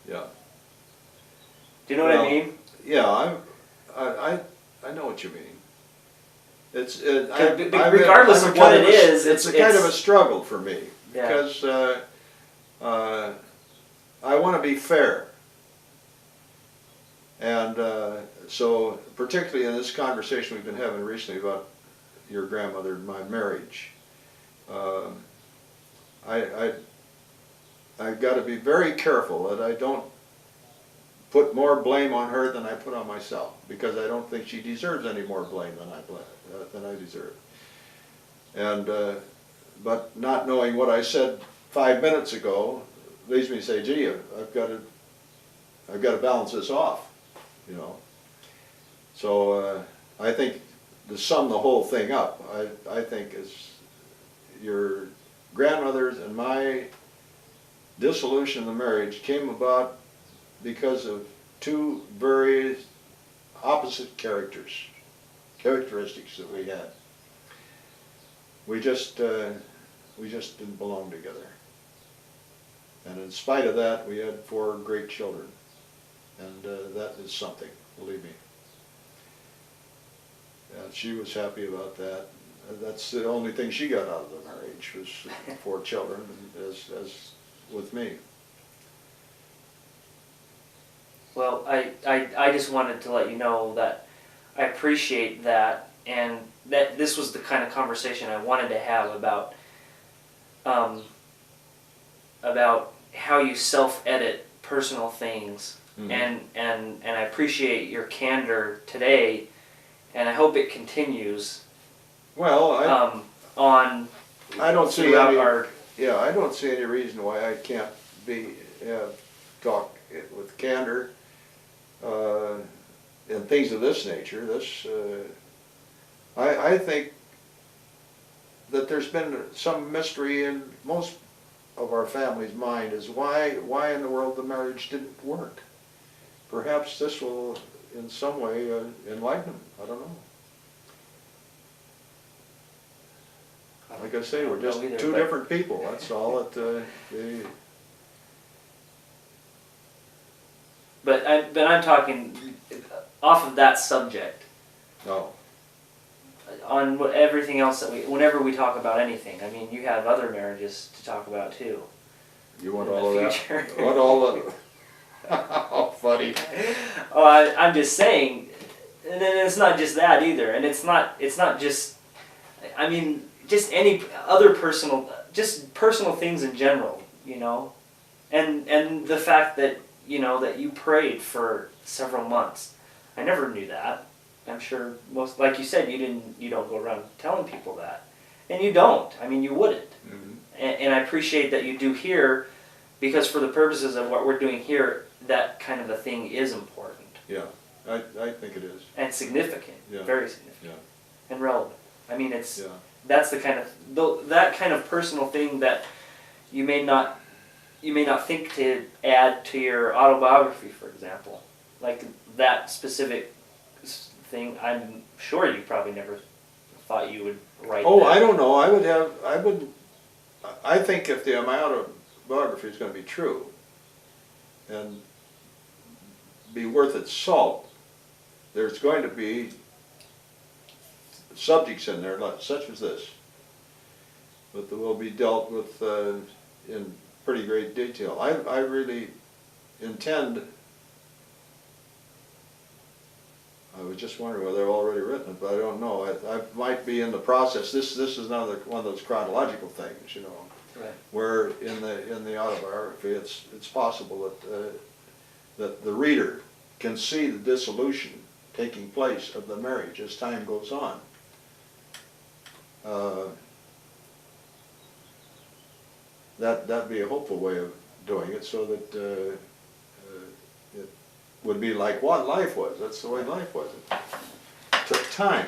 Yeah. Do you know what I mean? Yeah, I know what you mean. It's Regardless of what it is, it's a kind of a struggle for me, Yeah. because I want to be fair, and so particularly in this conversation we've been having recently about your grandmother and my marriage, I've got to be very careful that I don't put more blame on her than I put on myself, because I don't think she deserves any more blame than I deserve. And but not knowing what I said 5 minutes ago leads me to say, gee, I've got to balance this off, you know. So I think to sum the whole thing up, I think it's your grandmother's and my dissolution of the marriage came about because of two very opposite characteristics that we had. We just didn't belong together. And in spite of that, we had 4 great children. And that is something, believe me. And she was happy about that. That's the only thing she got out of the marriage, was 4 children, as with me. Well, I just wanted to let you know that I appreciate that, and that this was the kind of conversation I wanted to have about how you self-edit personal things, Mm-hmm. and I appreciate your candor today, and I hope it continues. Well, I don't see I don't see any reason why I can't talk with candor and things of this nature. I think that there's been some mystery in most of our family's mind as why in the world the marriage didn't work. Perhaps this will in some way enlighten them. I don't know. Like I say, we're just two different people. That's all. But I'm talking off of that subject. No. On everything else whenever we talk about anything, I mean, you have other marriages to talk about too. You want in all the of future. that? Want all of it? How funny. I'm just saying, and it's not just that either, and it's not just, I mean, just any other personal things in general, you know, and the fact that, you know, that you prayed for several months. I never knew that. I'm sure most, like you said, you don't go around telling people that, and you don't. I mean, you wouldn't. Mm-hmm. And I appreciate that you do here, because for the purposes of what we're doing here, that kind of a thing is important. Yeah, I think it is. And significant. Yeah. Very significant. Yeah. And relevant. I mean, Yeah. that's the kind of that kind of personal thing that you may not think to add to your autobiography, for example. Like that specific thing, I'm sure you probably never thought you would write. Oh, that. I don't know. I think if the autobiography is going to be true and be worth its salt, there's going to be subjects in there such as this, but that will be dealt with in pretty great detail. I really intend. I was just wondering whether I've already written it, but I don't know. I might be in the process. This is another one of those chronological things, you know, Right. where in the autobiography it's possible that the reader can see the dissolution taking place of the marriage as time goes on. That'd be a hopeful way of doing it, so that it would be like what life was. That's the way life was. It took time.